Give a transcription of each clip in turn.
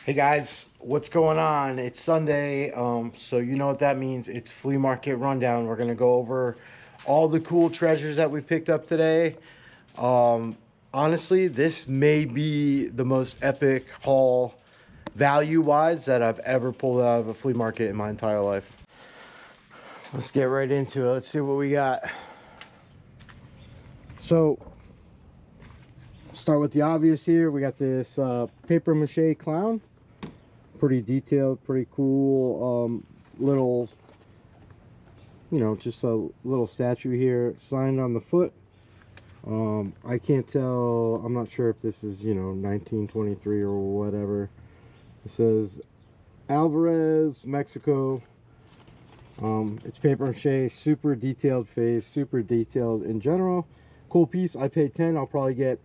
Hey guys, what's going on? It's Sunday, so you know what that means. It's flea market rundown. We're gonna go over all the cool treasures that we picked up today. Um, Honestly, this may be the most epic haul value-wise that I've ever pulled out of a flea market in my entire life. Let's get right into it. Let's see what we got. So, start with the obvious here. We got this paper mache clown. Pretty detailed, pretty cool. Little, just a little statue here, signed on the foot. I can't tell. I'm not sure if this is 1923 or whatever. It says Alvarez, Mexico. It's paper mache, super detailed face, super detailed in general. Cool piece. I paid 10. I'll probably get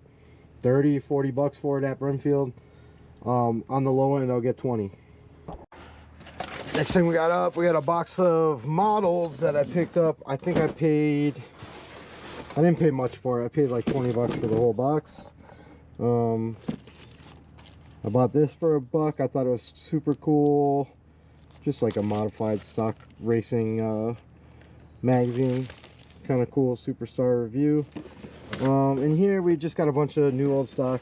30-40 bucks for it at Brimfield. On the low end, I'll get 20. Next thing we got up, we got a box of models that I picked up. I think I didn't pay much for it. I paid like 20 bucks for the whole box. I bought this for $1. I thought it was super cool. Just like a modified stock racing magazine. Kind of cool Superstar review. In here we just got a bunch of new old stock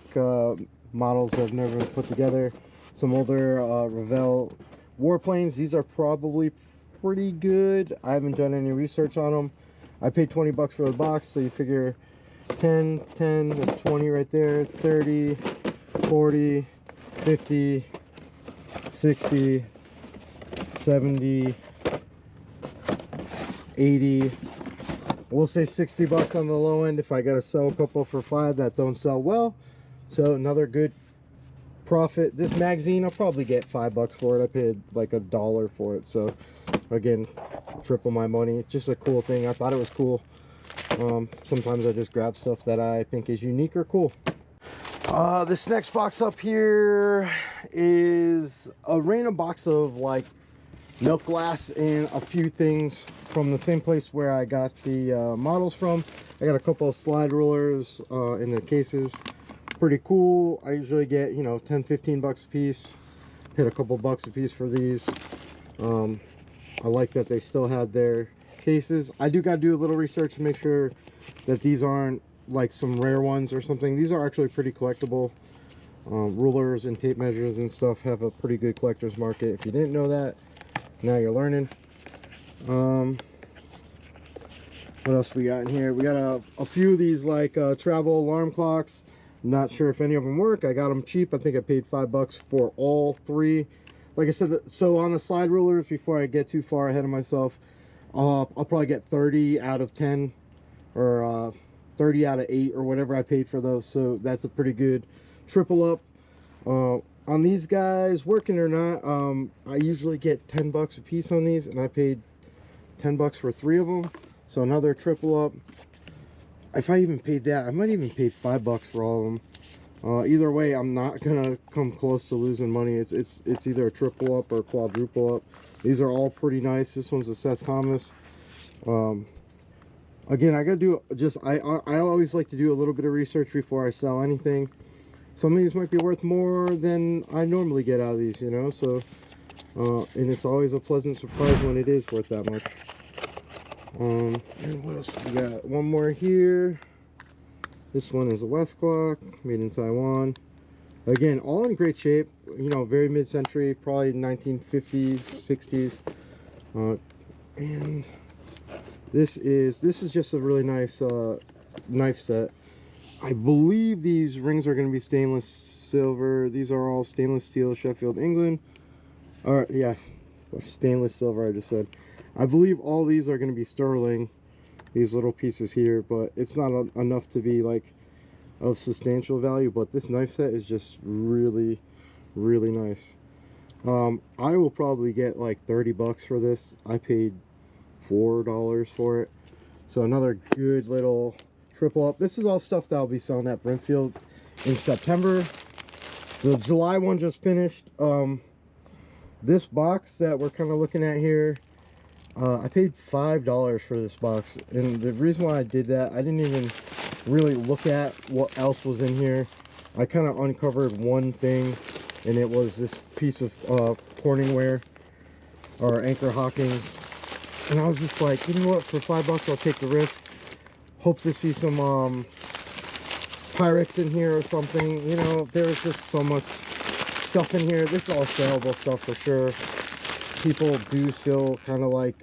models that have never been put together. Some older Revell warplanes. These are probably pretty good. I haven't done any research on them. I paid 20 bucks for the box, so you figure 10, that's 20 right there, 30, 40, 50, 60, 70, 80. We'll say 60 bucks on the low end if I gotta sell a couple for 5 that don't sell well. So another good profit. This magazine, I'll probably get 5 bucks for it. I paid like $1 for it. So again, triple my money. It's just a cool thing. I thought it was cool. Sometimes I just grab stuff that I think is unique or cool. This next box up here is a random box of like milk glass and a few things from the same place where I got the models from. I got a couple of slide rulers in the cases. Pretty cool. I usually get 10-15 bucks a piece. Paid a couple bucks a piece for these. I like that they still had their cases. I do got to do a little research to make sure that these aren't like some rare ones or something. These are actually pretty collectible. Rulers and tape measures and stuff have a pretty good collector's market. If you didn't know that, now you're learning. What else we got in here? We got a few of these like travel alarm clocks. Not sure if any of them work. I got them cheap. I think I paid 5 bucks for all 3. Like I said, so on the slide rulers, before I get too far ahead of myself, I'll probably get 30 out of 10 or 30 out of 8 or whatever I paid for those. So that's a pretty good triple up. On these guys, working or not, I usually get 10 bucks a piece on these, and I paid 10 bucks for 3 of them. So another triple up. If I even paid that, I might even pay 5 bucks for all of them. Either way, I'm not gonna come close to losing money. It's either a triple up or a quadruple up. These are all pretty nice. This one's a Seth Thomas. Again, I gotta do I always like to do a little bit of research before I sell anything. Some of these might be worth more than I normally get out of these, so and it's always a pleasant surprise when it is worth that much. And what else we got? One more here. This one is a West clock, made in Taiwan. Again, all in great shape. Very mid-century, probably 1950s, 60s. And this is just a really nice knife set. I believe these rings are going to be stainless silver. These are all stainless steel, Sheffield, England. Or yeah, stainless silver. I just said. I believe all these are going to be sterling, these little pieces here, but it's not enough to be like of substantial value. But this knife set is just really, really nice. I will probably get like 30 bucks for this. I paid $4 for it. So another good little triple up. This is all stuff that I'll be selling at Brimfield in September. The July one just finished. This box that we're kind of looking at here, I paid $5 for this box, and the reason why I did that, I didn't even really look at what else was in here. I kind of uncovered one thing and it was this piece of Corningware or Anchor Hawkins, and I was just like, you know what, for $5 I'll take the risk. Hope to see some Pyrex in here or something. You know, there's just so much stuff in here. This is all saleable stuff for sure. People do still kind of like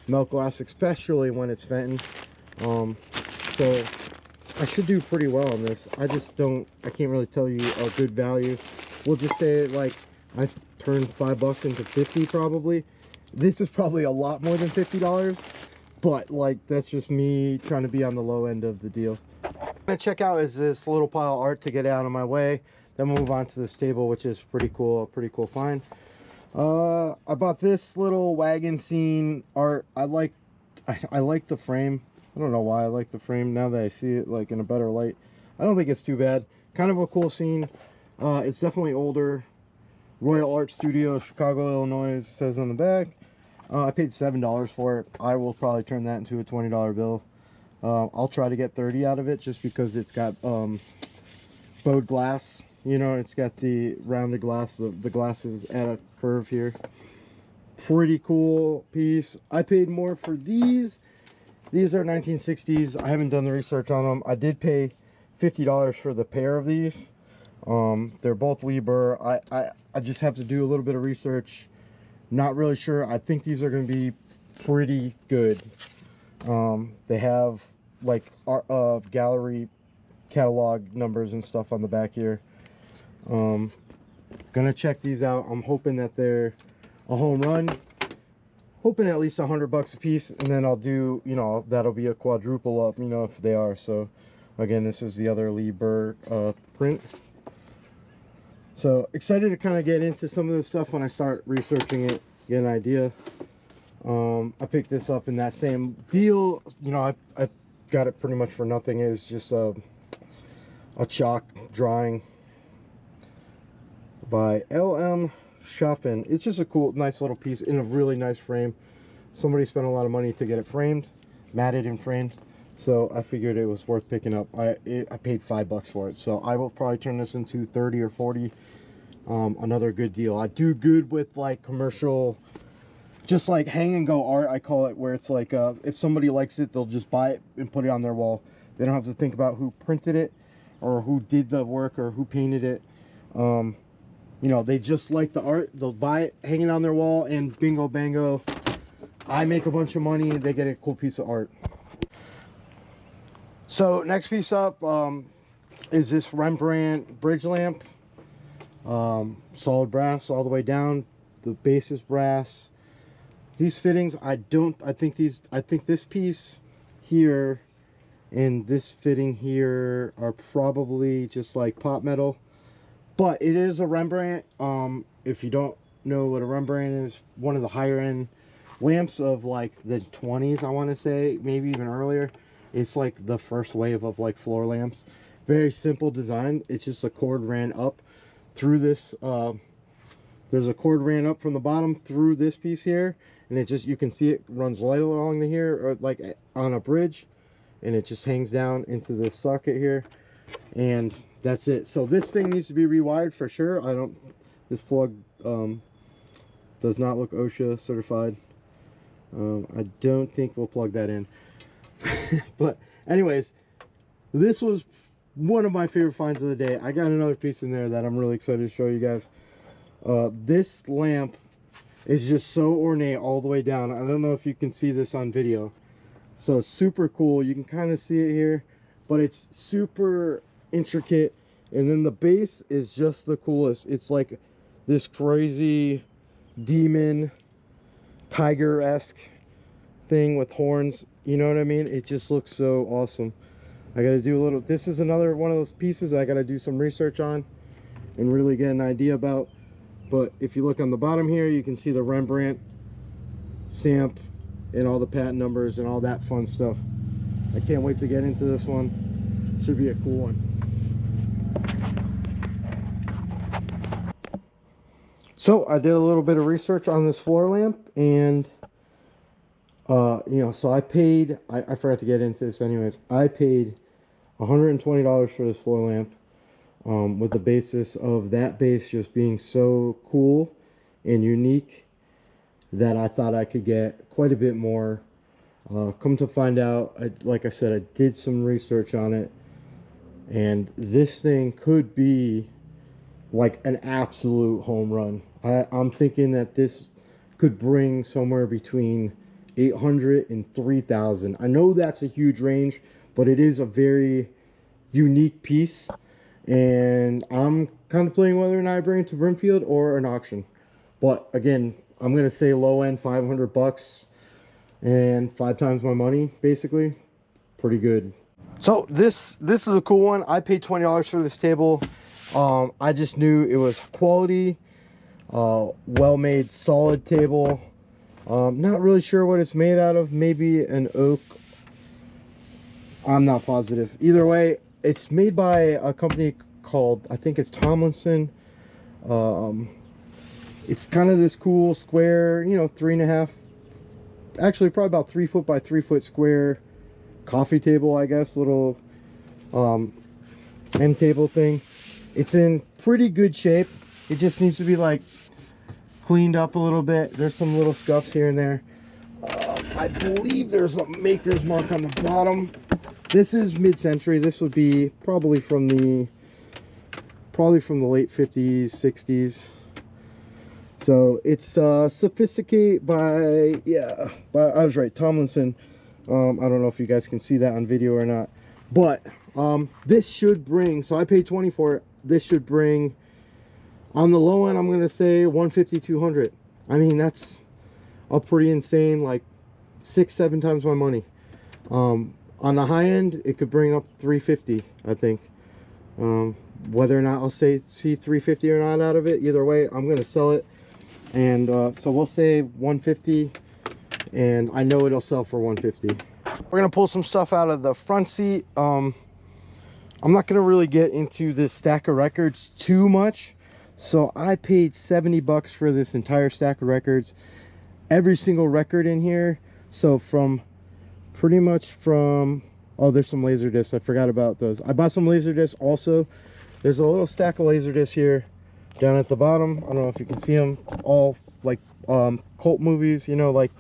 melt glass, especially when it's Fenton. So I should do pretty well on this. I can't really tell you a good value. We'll just say like I've turned $5 into 50 probably. This is probably a lot more than $50, but like that's just me trying to be on the low end of the deal. What I'm gonna check out is this little pile of art to get out of my way. Then we'll move on to this table, which is pretty cool, a pretty cool find. I bought this little wagon scene art. I like the frame. I don't know why I like the frame now that I see it like in a better light. I don't think it's too bad. Kind of a cool scene. It's definitely older. Royal Art Studio, Chicago, Illinois, says on the back. I paid $7 for it. I will probably turn that into a $20 bill. I'll try to get 30 out of it just because it's got bowed glass. You know, it's got the rounded glass. The glass is at a curve here. Pretty cool piece. I paid more for these. These are 1960s. I haven't done the research on them. I did pay $50 for the pair of these. They're both Liebherr. I just have to do a little bit of research. Not really sure. I think these are going to be pretty good. They have like gallery catalog numbers and stuff on the back here. Gonna check these out. I'm hoping that they're a home run. Hoping at least $100 a piece, and then I'll do, you know, that'll be a quadruple up, you know, if they are. So again, this is the other Liebherr print. So excited to kind of get into some of this stuff when I start researching it, get an idea. I picked this up in that same deal. You know, I got it pretty much for nothing. It's just a chalk drawing by L.M. Schaffen. It's just a cool, nice little piece in a really nice frame. Somebody spent a lot of money to get it framed, matted and framed. So I figured it was worth picking up. I paid $5 for it. So I will probably turn this into 30 or 40. Another good deal. I do good with like commercial, just like hang and go art, I call it, where it's like if somebody likes it, they'll just buy it and put it on their wall. They don't have to think about who printed it or who did the work or who painted it. You know, they just like the art. They'll buy it, hang it on their wall, and bingo bango, I make a bunch of money and they get a cool piece of art. So next piece up is this Rembrandt bridge lamp. Solid brass all the way down. The base is brass. These fittings, I think this piece here and this fitting here are probably just like pot metal. But it is a Rembrandt. If you don't know what a Rembrandt is, one of the higher end lamps of like the 20s, I want to say, maybe even earlier. It's like the first wave of like floor lamps. Very simple design. It's just a cord ran up through this. There's a cord ran up from the bottom through this piece here, and it just, you can see it runs right along the here, or like on a bridge, and it just hangs down into this socket here, and that's it. So this thing needs to be rewired for sure. This plug does not look OSHA certified. I don't think we'll plug that in. But anyways, this was one of my favorite finds of the day. I got another piece in there that I'm really excited to show you guys. This lamp is just so ornate all the way down. I don't know if you can see this on video. So super cool. You can kind of see it here, but it's super intricate. And then the base is just the coolest. It's like this crazy demon tiger-esque thing with horns. You know what I mean? It just looks so awesome. I gotta do a little, this is another one of those pieces I gotta do some research on and really get an idea about. But if you look on the bottom here, you can see the Rembrandt stamp and all the patent numbers and all that fun stuff. I can't wait to get into this one. Should be a cool one. So I did a little bit of research on this floor lamp, and you know, so I paid, I forgot to get into this anyways. I paid $120 for this floor lamp. with the basis of that base just being so cool and unique that I thought I could get quite a bit more. Come to find out, like I said, I did some research on it, and this thing could be like an absolute home run. I'm thinking that this could bring somewhere between 800 and 3,000. I know that's a huge range, but it is a very unique piece, and I'm contemplating whether or not I bring it to Brimfield or an auction. But again, I'm gonna say low end 500 bucks and 5 times my money, basically. Pretty good. So this is a cool one. I paid $20 for this table. I just knew it was quality, well-made, solid table. Not really sure what it's made out of. Maybe an oak. I'm not positive. Either way, it's made by a company called, I think it's Tomlinson. It's kind of this cool square, you know, 3.5, actually probably about 3 foot by 3 foot square coffee table, I guess, little end table thing. It's in pretty good shape. It just needs to be like cleaned up a little bit. There's some little scuffs here and there. I believe there's a maker's mark on the bottom. This is mid-century. This would be probably from the late 50s, 60s. So it's sophisticated by, yeah, but I was right, Tomlinson. I don't know if you guys can see that on video or not, but this should bring, so I paid 20 for it. This should bring, on the low end, I'm gonna say 150, 200. I mean, that's a pretty insane, like 6-7 times my money. On the high end, it could bring up 350, I think. Whether or not I'll see 350 or not out of it, either way, I'm gonna sell it. And so we'll say 150, and I know it'll sell for 150. We're gonna pull some stuff out of the front seat. I'm not gonna really get into this stack of records too much. So I paid 70 bucks for this entire stack of records, every single record in here. So from pretty much from, oh, there's some laser discs, I forgot about those. I bought some laser discs also. There's a little stack of laser discs here down at the bottom. I don't know if you can see them, all like cult movies, you know, like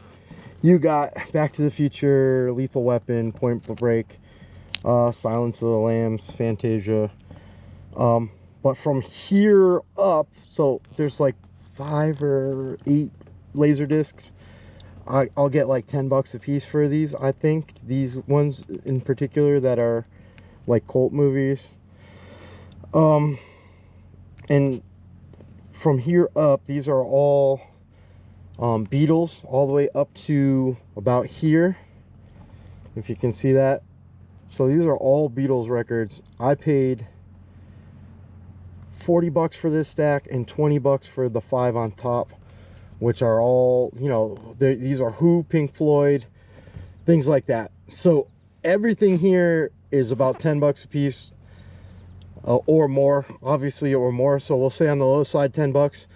you got Back to the Future, Lethal Weapon, Point Break, Silence of the Lambs, Fantasia. But from here up, so there's like 5 or 8 laser discs. I'll get like 10 bucks a piece for these. I think these ones in particular that are like cult movies. And from here up, these are all Beatles, all the way up to about here, if you can see that. So these are all Beatles records. I paid 40 bucks for this stack and 20 bucks for the 5 on top, which are all, you know, these are Who, Pink Floyd, things like that. So everything here is about 10 bucks a piece, or more, obviously, or more. So we'll say on the low side 10 bucks.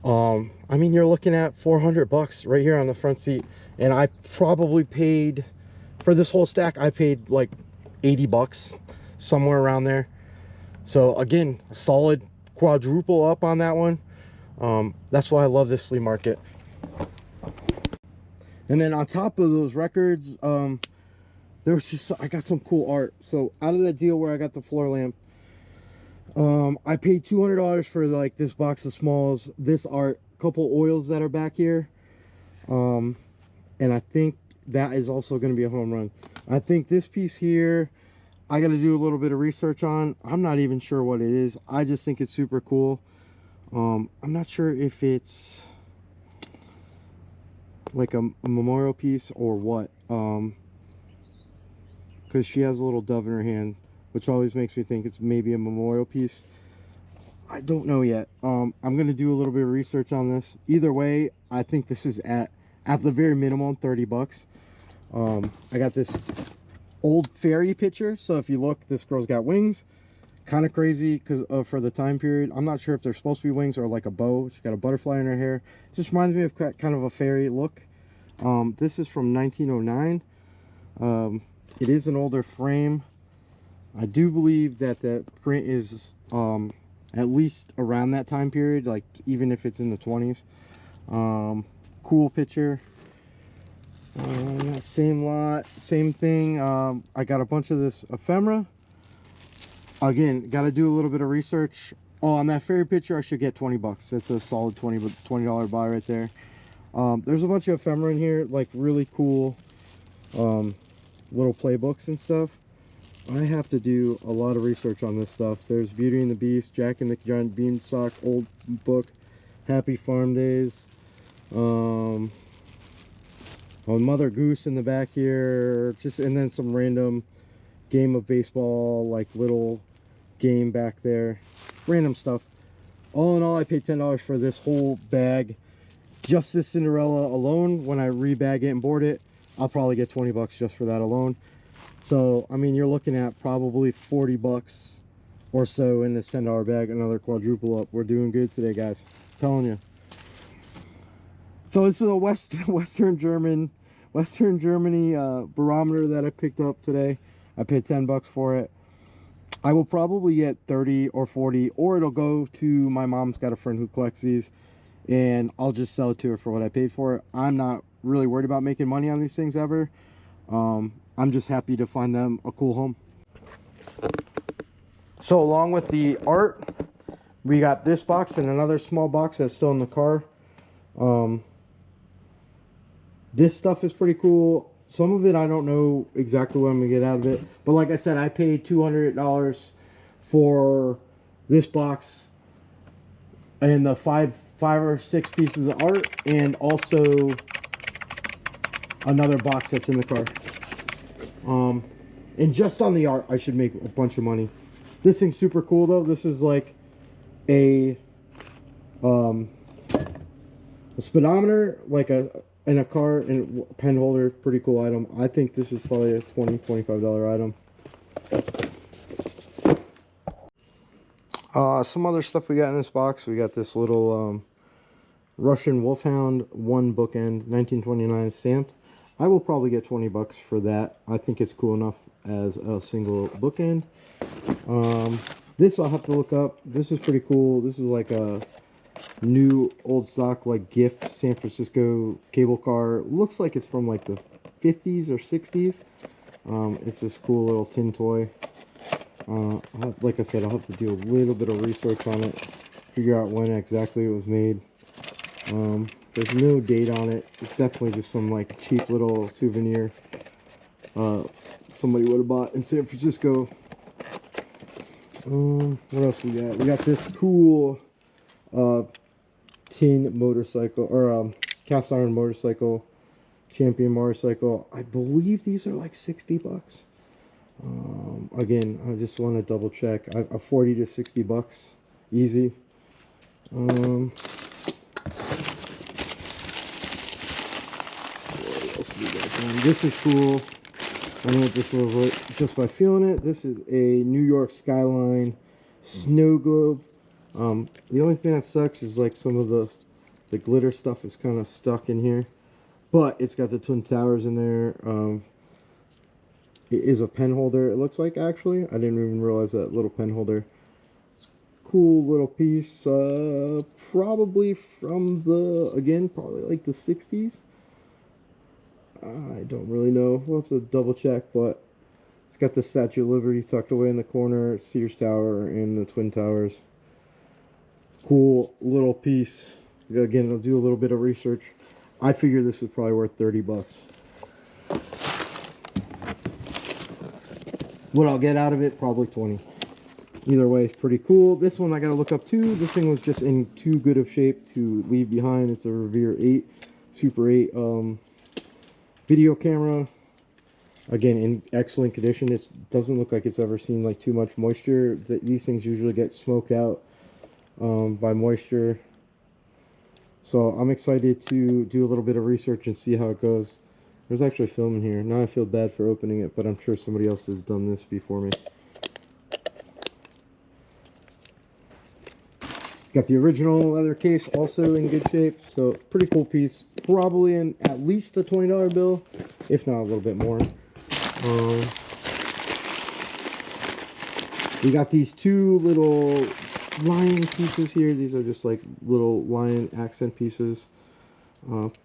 I mean, you're looking at 400 bucks right here on the front seat, and I probably paid for this whole stack, I paid like 80 bucks, somewhere around there. So again, a solid quadruple up on that one. That's why I love this flea market. And then on top of those records, there was just, I got some cool art. So out of that deal where I got the floor lamp, I paid $200 for like this box of smalls, this art, couple oils that are back here, and I think that is also going to be a home run. I think this piece here, I got to do a little bit of research on. I'm not even sure what it is. I just think it's super cool. I'm not sure if it's like a memorial piece or what, because she has a little dove in her hand, which always makes me think it's maybe a memorial piece. I don't know yet. I'm gonna do a little bit of research on this. Either way, I think this is at the very minimum 30 bucks. I got this old fairy picture, so if you look, this girl's got wings. Kind of crazy because for the time period. I'm not sure if they're supposed to be wings or like a bow. She's got a butterfly in her hair. Just reminds me of kind of a fairy look. This is from 1909. It is an older frame. I do believe that the print is at least around that time period, like even if it's in the 20s. Cool picture. Same lot, same thing. I got a bunch of this ephemera. Again, got to do a little bit of research. Oh, on that fairy picture, I should get 20 bucks. That's a solid $20 buy right there. There's a bunch of ephemera in here, like really cool little playbooks and stuff. I have to do a lot of research on this stuff. There's Beauty and the Beast, Jack and the Giant Beanstalk, old book, Happy Farm Days. Mother Goose in the back here, and then some random game of baseball, like little game back there, random stuff. All in all, I paid $10 for this whole bag. Just this Cinderella alone. When I rebag it and board it, I'll probably get 20 bucks just for that alone. So I mean, you're looking at probably 40 bucks or so in this $10 bag. Another quadruple up. We're doing good today, guys, I'm telling you. So this is a Western Germany barometer that I picked up today. I paid 10 bucks for it. I will probably get 30 or 40, or it'll go to my mom's got a friend who collects these, and I'll just sell it to her for what I paid for it. I'm not really worried about making money on these things ever. I'm just happy to find them a cool home. So along with the art, we got this box and another small box that's still in the car. This stuff is pretty cool. Some of it I don't know exactly what I'm gonna get out of it, but like I said, I paid $200 for this box and the five or six pieces of art, and also another box that's in the car. And just on the art, I should make a bunch of money. This thing's super cool though. This is like a speedometer, like in a car, and a pen holder. Pretty cool item. I think this is probably a $20-25 item. Some other stuff we got in this box. We got this little Russian Wolfhound 1 bookend, 1929 stamped. I will probably get 20 bucks for that. I think it's cool enough as a single bookend. This I'll have to look up. This is pretty cool. This is like a new old stock, like gift San Francisco cable car. Looks like it's from like the 50s or 60s. It's this cool little tin toy. Like I said, I'll have to do a little bit of research on it, figure out when exactly it was made. There's no date on it. It's definitely just some like cheap little souvenir somebody would have bought in San Francisco. What else we got? We got this cool tin motorcycle, or cast iron motorcycle, Champion motorcycle. I believe these are like 60 bucks. Again, I just want to double check. 40 to 60 bucks easy. What else we got? This is cool. I know what this was just by feeling it. This is a New York skyline snow globe. The only thing that sucks is like some of the glitter stuff is kind of stuck in here, but it's got the Twin Towers in there. It is a pen holder, it looks like. Actually, I didn't even realize that little pen holder. It's a cool little piece, probably from probably like the 60s. I don't really know. We'll have to double check, but it's got the Statue of Liberty tucked away in the corner, Sears Tower, and the Twin Towers. Cool little piece. Again, I'll do a little bit of research. I figure this is probably worth 30 bucks. What I'll get out of it, probably 20. Either way, it's pretty cool. This one I gotta look up too. This thing was just in too good of shape to leave behind. It's a Revere 8, Super 8 video camera. Again, in excellent condition. It doesn't look like it's ever seen like too much moisture. These things usually get smoked out by moisture. So I'm excited to do a little bit of research and see how it goes. There's actually film in here. Now I feel bad for opening it, but I'm sure somebody else has done this before me. It's got the original leather case also in good shape. So pretty cool piece. Probably in at least a $20 bill, if not a little bit more. We got these two little lion pieces here. These are just like little lion accent pieces.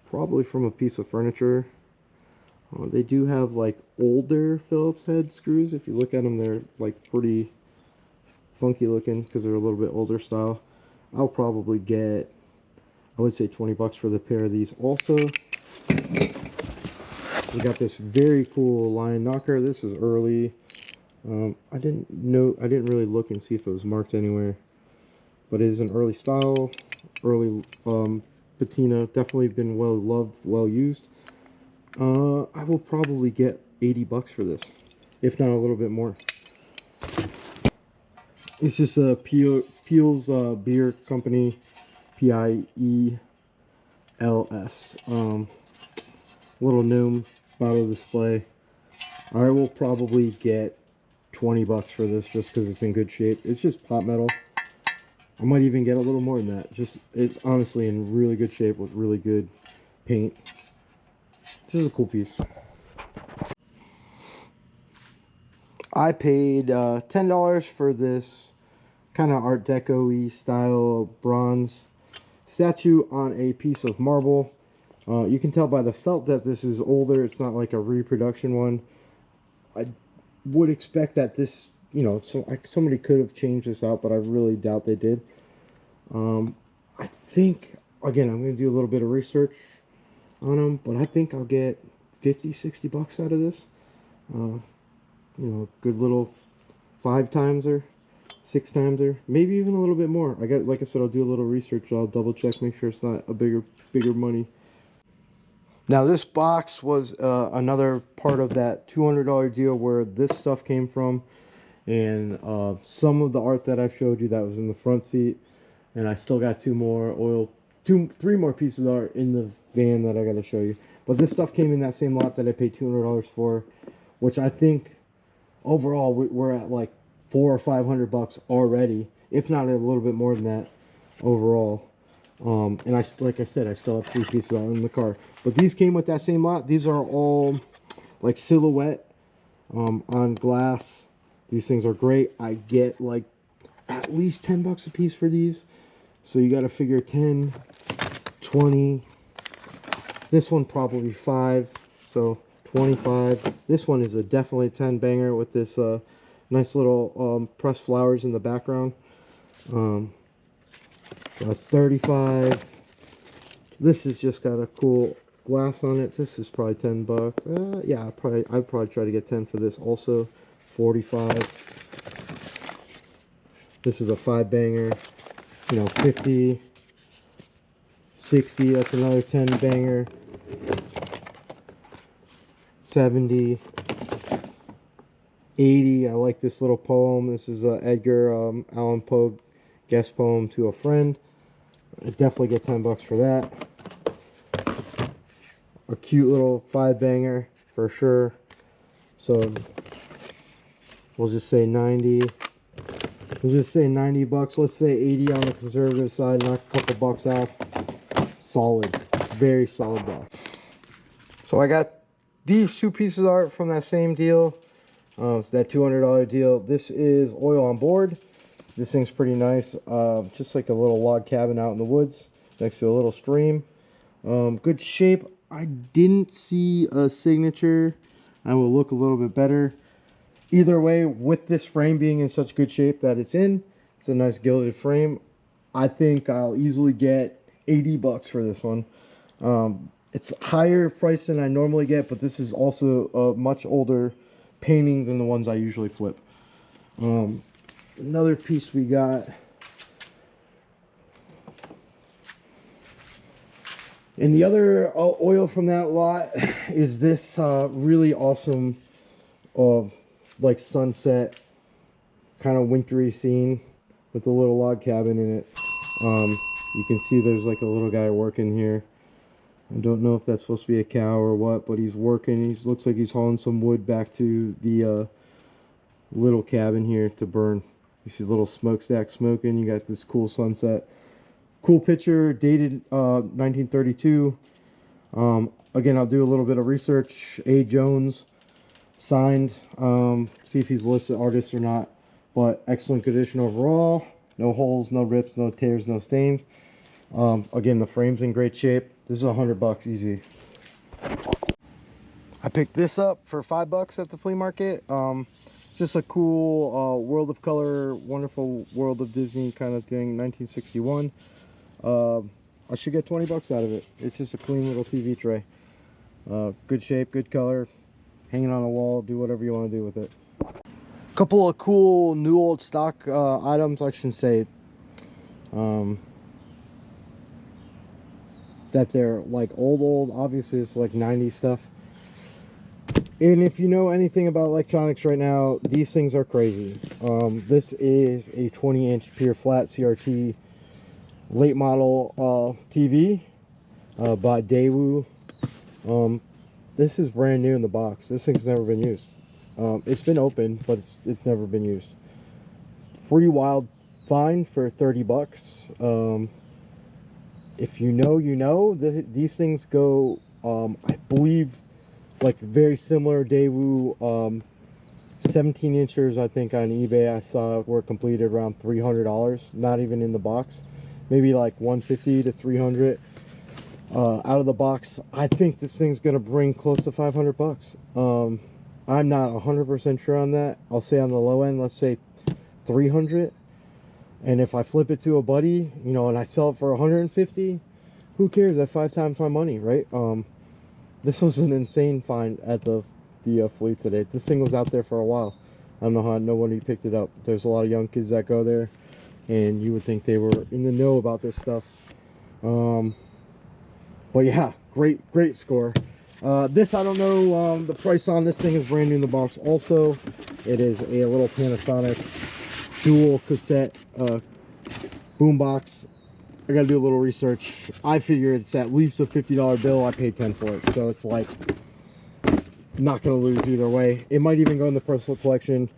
Probably from a piece of furniture. They do have like older Phillips head screws. If you look at them, they're like pretty funky looking because they're a little bit older style. I'll probably get, I would say 20 bucks for the pair of these also. We got this very cool lion knocker. This is early. I didn't really look and see if it was marked anywhere, but it is an early style, early patina. Definitely been well loved, well used. I will probably get 80 bucks for this, if not a little bit more. It's just a Peel's beer company, Piels. Little gnome bottle display. I will probably get 20 bucks for this just because it's in good shape. It's just pot metal. I might even get a little more than that. Just, it's honestly in really good shape with really good paint. This is a cool piece. I paid $10 for this kind of Art Deco-y style bronze statue on a piece of marble. You can tell by the felt that this is older. It's not like a reproduction one. I would expect that this, you know, somebody could have changed this out, but I really doubt they did. I think, again, I'm going to do a little bit of research on them, but I think I'll get 50-60 bucks out of this. You know, good little 5-timeser, 6-timeser, maybe even a little bit more. Like I said, I'll do a little research. I'll double check, make sure it's not a bigger money. Now this box was another part of that $200 deal where this stuff came from, and some of the art that I've showed you that was in the front seat, and I still got three more pieces of art in the van that I got to show you. But this stuff came in that same lot that I paid $200 for, which I think overall we're at like $400 or $500 already, if not a little bit more than that overall. And like I said, I still have 3 pieces out in the car. But these came with that same lot. These are all like silhouette on glass. These things are great. I get like at least 10 bucks a piece for these. So you got to figure 10, 20. This one probably 5. So 25. This one is a definitely 10 banger with this nice little pressed flowers in the background. So that's 35. This has just got a cool glass on it. This is probably 10 bucks. Yeah, I'd probably try to get 10 for this also. 45. This is a 5 banger. You know, 50, 60. That's another 10 banger. 70, 80. I like this little poem. This is Edgar Allan Poe guest poem to a friend. I definitely get 10 bucks for that. A cute little 5 banger for sure. So we'll just say 90. We'll just say 90 bucks. Let's say 80 on the conservative side. Knock a couple bucks off. Solid. Very solid box. So I got these 2 pieces of art from that same deal. It's that $200 deal. This is oil on board. This thing's pretty nice. Just like a little log cabin out in the woods next to a little stream. Good shape. I didn't see a signature. I will look a little bit better. Either way, with this frame being in such good shape that it's in, it's a nice gilded frame. I think I'll easily get 80 bucks for this one. It's higher price than I normally get, but this is also a much older painting than the ones I usually flip. Another piece we got. And the other oil from that lot is this really awesome like sunset kind of wintry scene with a little log cabin in it. You can see there's like a little guy working here. I don't know if that's supposed to be a cow or what, but he's working. He looks like he's hauling some wood back to the little cabin here to burn. You see a little smokestack smoking. You got this cool sunset. Cool picture, dated 1932. Again, I'll do a little bit of research. A. Jones, signed. See if he's listed artist or not. but excellent condition overall. No holes, no rips, no tears, no stains. Again, the frame's in great shape. This is $100 easy. I picked this up for $5 at the flea market. Just a cool World of Color, Wonderful World of Disney kind of thing, 1961. I should get $20 out of it. It's just a clean little TV tray. Good shape, good color, hanging on a wall. Do whatever you want to do with it. Couple of cool new old stock items. I shouldn't say that they're like old. Obviously it's like 90s stuff. And if you know anything about electronics right now, these things are crazy. This is a 20-inch pure flat CRT late model TV by Daewoo. This is brand new in the box. This thing's never been used. It's been open, but it's never been used. Pretty wild find for $30. If you know, you know. These things go, I believe, like very similar Daewoo 17 inchers. I think on eBay I saw were completed around $300. Not even in the box, maybe like $150 to $300 out of the box. I think this thing's gonna bring close to $500. I'm not 100% sure on that. I'll say on the low end, let's say 300. And if I flip it to a buddy, you know, and I sell it for 150, who cares? That's 5 times my money, right? This was an insane find at the flea today. This thing was out there for a while. I don't know how nobody picked it up. There's a lot of young kids that go there, and you would think they were in the know about this stuff. But yeah, great score. This, I don't know, the price on this thing is brand new in the box. Also, it is a little Panasonic dual cassette boombox. I gotta do a little research. I figure it's at least a $50 bill. I paid 10 for it, so it's like not gonna lose either way. It might even go in the personal collection,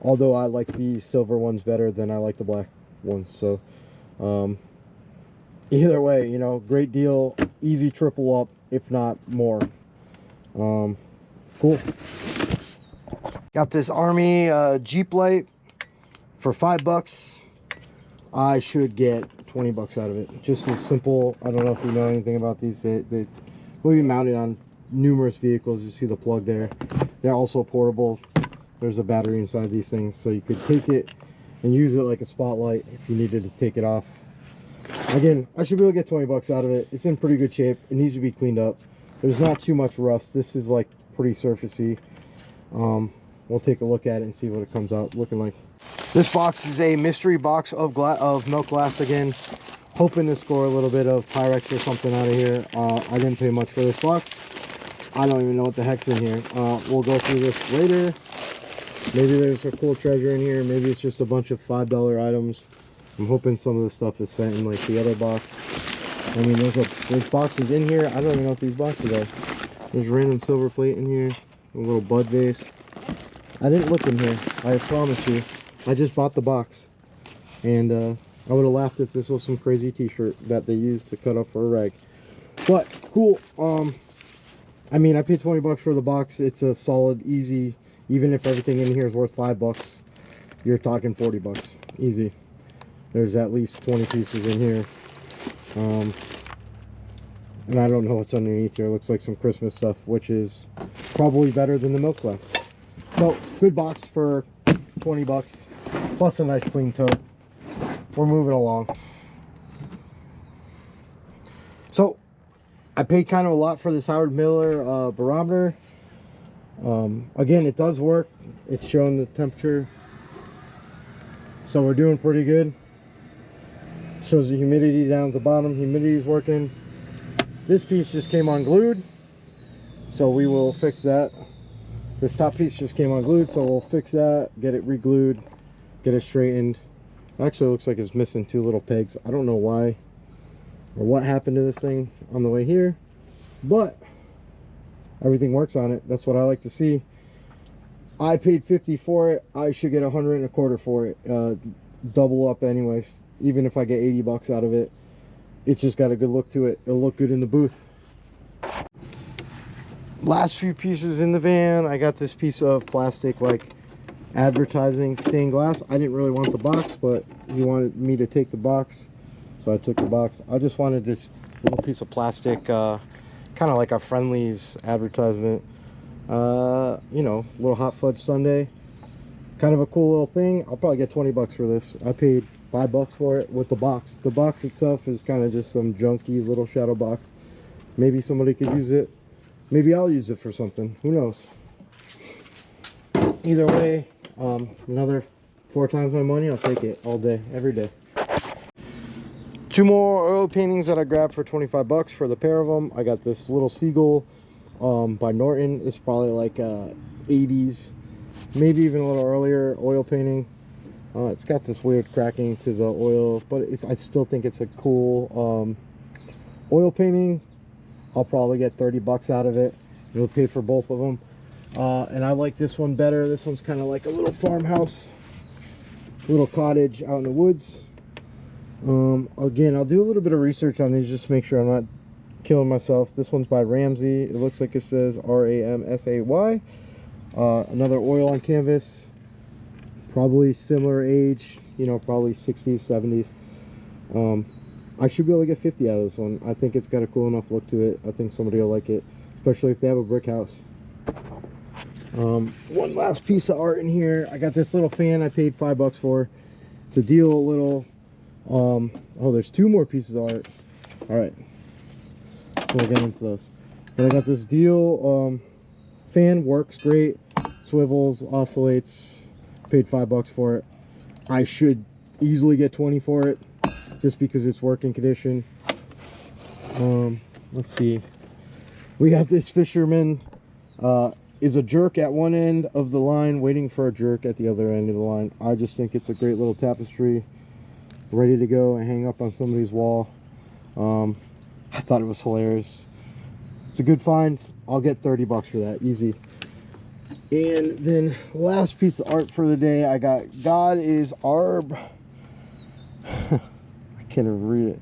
although I like the silver ones better than I like the black ones. So either way, you know, great deal, easy triple up, if not more. Cool. Got this Army Jeep light for $5. I should get $20 out of it. Just as simple. I don't know if you know anything about these. They will be mounted on numerous vehicles. You see the plug there. They're also portable. There's a battery inside these things, so you could take it and use it like a spotlight if you needed to take it off. Again, I should be able to get $20 out of it. It's in pretty good shape. It needs to be cleaned up. There's not too much rust. This is like pretty surfacey. We'll take a look at it and see what it comes out looking like. This box is a mystery box of milk glass. Again, hoping to score a little bit of Pyrex or something out of here. I didn't pay much for this box. I don't even know what the heck's in here. We'll go through this later. Maybe there's a cool treasure in here. Maybe it's just a bunch of $5 items. I'm hoping some of this stuff is fit in like the other box. I mean, there's boxes in here. I don't even know what these boxes are. There's random silver plate in here. A little bud vase. I didn't look in here. I promise you. I just bought the box. And I would have laughed if this was some crazy t-shirt that they used to cut up for a rag. But, cool. I mean, I paid $20 for the box. It's a solid, easy. Even if everything in here is worth $5, you're talking $40. Easy. There's at least 20 pieces in here. And I don't know what's underneath here. It looks like some Christmas stuff, which is probably better than the milk glass. So, good box for $20, plus a nice clean tote. We're moving along. So, I paid kind of a lot for this Howard Miller barometer. Again, it does work. It's showing the temperature. So we're doing pretty good. Shows the humidity down at the bottom. Humidity is working. This piece just came unglued, so we will fix that. This top piece just came unglued, so we'll fix that, get it re-glued, get it straightened. Actually, it looks like it's missing 2 little pegs. I don't know why or what happened to this thing on the way here, but everything works on it. That's what I like to see. I paid $50 for it. I should get $125 for it. Double up anyways. Even if I get $80 out of it, it's just got a good look to it. It'll look good in the booth. Last few pieces in the van. I got this piece of plastic like advertising stained glass. I didn't really want the box, but he wanted me to take the box, so I took the box. I just wanted this little piece of plastic, kind of like a Friendly's advertisement. You know, little hot fudge sundae, kind of a cool little thing. I'll probably get 20 bucks for this. I paid $5 for it with the box. The box itself is kind of just some junky little shadow box. Maybe somebody could use it. Maybe I'll use it for something. Who knows? Either way, another 4 times my money. I'll take it all day, every day. 2 more oil paintings that I grabbed for 25 bucks for the pair of them. I got this little seagull by Norton. It's probably like 80s, maybe even a little earlier oil painting. It's got this weird cracking to the oil, but I still think it's a cool oil painting. I'll probably get 30 bucks out of it. It'll pay for both of them. And I like this one better. This one's kind of like a little farmhouse, little cottage out in the woods. Again, I'll do a little bit of research on these just to make sure I'm not killing myself. This one's by Ramsey. It looks like it says Ramsay. Another oil on canvas, probably similar age, you know, probably 60s, 70s. I should be able to get 50 out of this one. I think it's got a cool enough look to it. I think somebody will like it, especially if they have a brick house. One last piece of art in here. I got this little fan I paid $5 for. It's a deal little. Oh, there's 2 more pieces of art. All right, so we'll get into those. But I got this deal fan, works great, swivels, oscillates. Paid $5 for it. I should easily get 20 for it, just because it's working condition. Let's see. We got this fisherman. Is a jerk at one end of the line, waiting for a jerk at the other end of the line. I just think it's a great little tapestry, ready to go and hang up on somebody's wall. I thought it was hilarious. It's a good find. I'll get 30 bucks for that, easy. And then last piece of art for the day, I got God is our I can't even read it.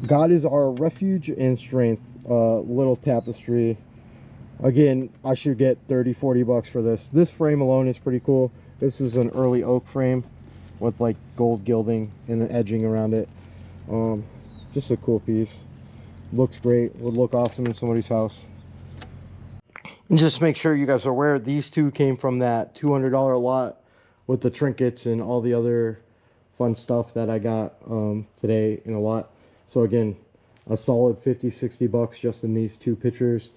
God is our refuge and strength, little tapestry. Again, I should get 30-40 bucks for this. This frame alone is pretty cool. This is an early oak frame with like gold gilding and the edging around it. Just a cool piece. Looks great. Would look awesome in somebody's house. And just make sure you guys are aware, these 2 came from that $200 lot with the trinkets and all the other fun stuff that I got today in a lot. So again, a solid 50-60 bucks just in these 2 pictures,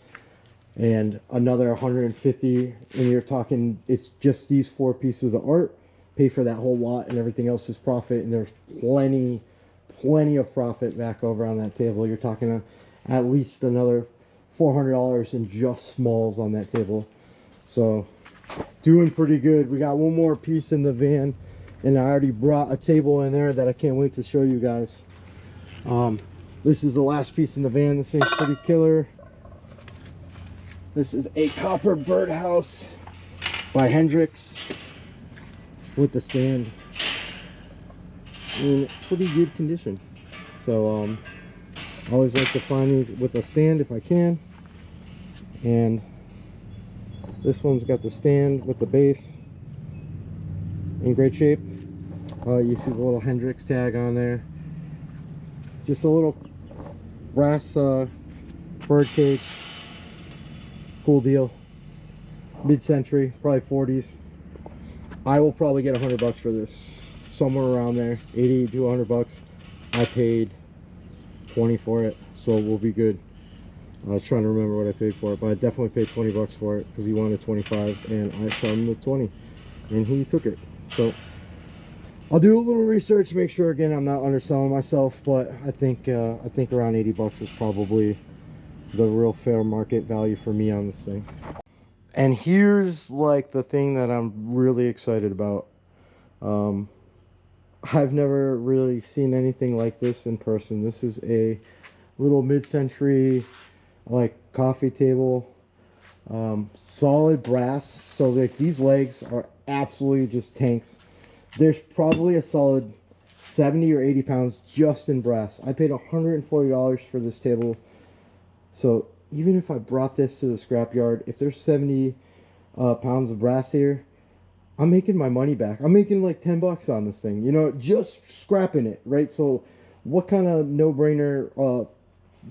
and another 150, and you're talking, it's just these 4 pieces of art pay for that whole lot, and everything else is profit. And there's plenty of profit back over on that table. You're talking at least another $400 in just smalls on that table. So doing pretty good. We got 1 more piece in the van, and I already brought a table in there that I can't wait to show you guys. This is the last piece in the van. This thing's pretty killer. This is a copper birdhouse by Hendrix with the stand in pretty good condition. So I always like to find these with a stand if I can. And this one's got the stand with the base in great shape. You see the little Hendrix tag on there. Just a little brass bird cage. Cool deal. Mid-century, probably 40s. I will probably get 100 bucks for this, somewhere around there, 80 to 100 bucks. I paid 20 for it, so we'll be good. I was trying to remember what I paid for it, but I definitely paid 20 bucks for it because he wanted 25, and I shot him the 20, and he took it. So I'll do a little research, make sure again I'm not underselling myself, but I think around 80 bucks is probably the real fair market value for me on this thing. And here's like the thing that I'm really excited about. I've never really seen anything like this in person. This is a little mid-century like coffee table, solid brass. So like these legs are absolutely just tanks. There's probably a solid 70 or 80 pounds just in brass. I paid $140 for this table. So even if I brought this to the scrapyard, if there's 70 pounds of brass here, I'm making my money back. I'm making like 10 bucks on this thing, you know, just scrapping it, right? So what kind of no-brainer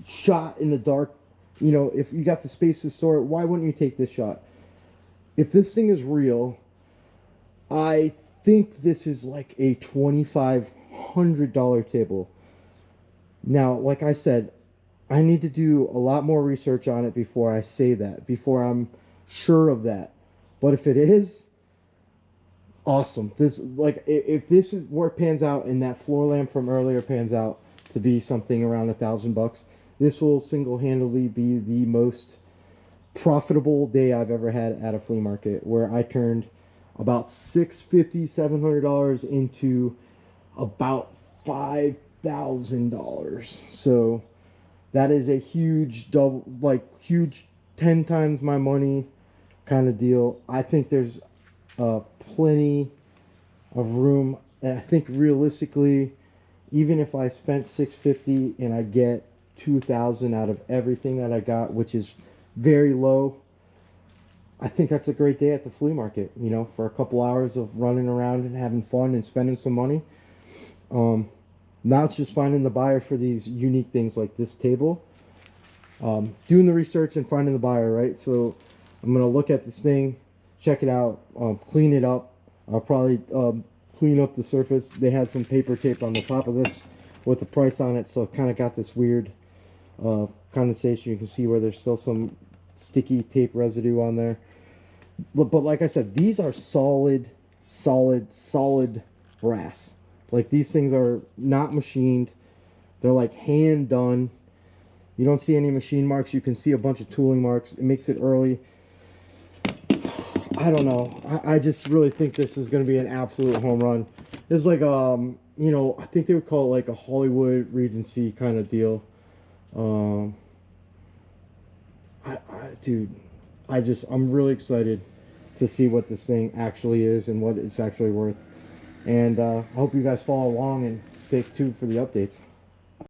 shot in the dark, you know, if you got the space to store it, why wouldn't you take this shot? If this thing is real, I think this is like a $2,500 table. Now, like I said, I need to do a lot more research on it before I say that, before I'm sure of that. But if it is, awesome. This, like, if this is where it pans out and that floor lamp from earlier pans out to be something around $1,000, this will single-handedly be the most profitable day I've ever had at a flea market, where I turned about $650, $700 into about $5,000. So that is a huge double, like huge 10 times my money kind of deal. I think there's plenty of room. And I think realistically, even if I spent $650 and I get $2,000 out of everything that I got, which is very low, I think that's a great day at the flea market, you know, for a couple hours of running around and having fun and spending some money. Now it's just finding the buyer for these unique things like this table. Doing the research and finding the buyer, right? So I'm going to look at this thing, check it out, clean it up. I'll probably clean up the surface. They had some paper tape on the top of this with the price on it, so it kind of got this weird condensation. You can see where there's still some sticky tape residue on there. But like I said, these are solid brass. Like, these things are not machined. They're like hand done. You don't see any machine marks. You can see a bunch of tooling marks. It makes it early. I don't know. I just really think this is going to be an absolute home run. It's like, you know, I think they would call it like a Hollywood Regency kind of deal. Dude, I'm really excited to see what this thing actually is and what it's actually worth. And I hope you guys follow along and stay tuned for the updates.